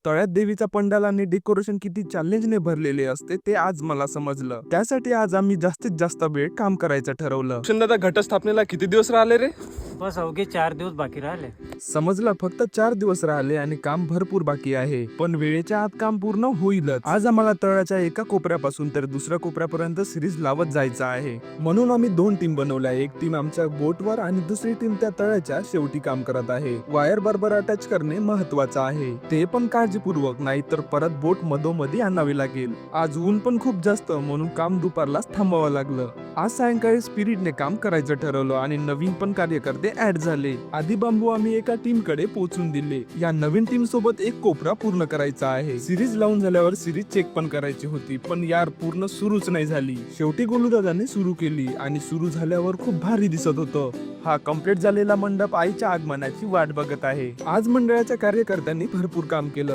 तळ्यात देवीचा पंडाल आणि डेकोरेशन किती चॅलेंजने भरलेले असते ते आज मला समजलं. त्यासाठी आज आम्ही जास्तीत जास्त वेळ काम करायचं ठरवलं. दादा, घटस्थापनेला किती दिवस राहिले रे? बस अवघे 4 दिवस बाकी राहिले. समजलं, फक्त 4 दिवस राहिले आणि काम भरपूर बाकी आहे, पण वेळेच्या आत काम पूर्ण होईलच. आज आम्हाला तळ्याच्या एका कोपऱ्यापासून तर दुसऱ्या कोपऱ्यापर्यंत सिरीज लावत जायचं आहे. म्हणून आम्ही 2 टीम बनवल्या. एक टीम आमच्या बोटवर आणि दुसरी टीम त्या तळ्याच्या शेवटी काम करत आहे. वायर बरोबर अटॅच करणे महत्वाचं आहे, ते पण काळजीपूर्वक, नाही तर परत बोट मधोमधी आणावी लागेल. आज ऊन पण खूप जास्त, म्हणून काम दुपारलाच थांबवावं लागलं. आज सायंकाळी स्पिरिटने काम करायचं ठरवलं आणि नवीन पण कार्यकर्ते ऍड झाले. आधी बांबू आम्ही एका टीम कडे पोहोचून दिले. या नवीन टीम सोबत एक कोपरा पूर्ण करायचा आहे. सिरीज लावून झाल्यावर सिरीज चेक पण करायची होती, पण यार पूर्ण सुरूच नाही झाली. शेवटी गोलूदादाने सुरू केली आणि सुरू झाल्यावर खूप भारी दिसत होतं. हा कम्प्लीट झालेला मंडप आईच्या आगमनाची वाट बघत आहे. आज मंडळाच्या कार्यकर्त्यांनी भरपूर काम केलं.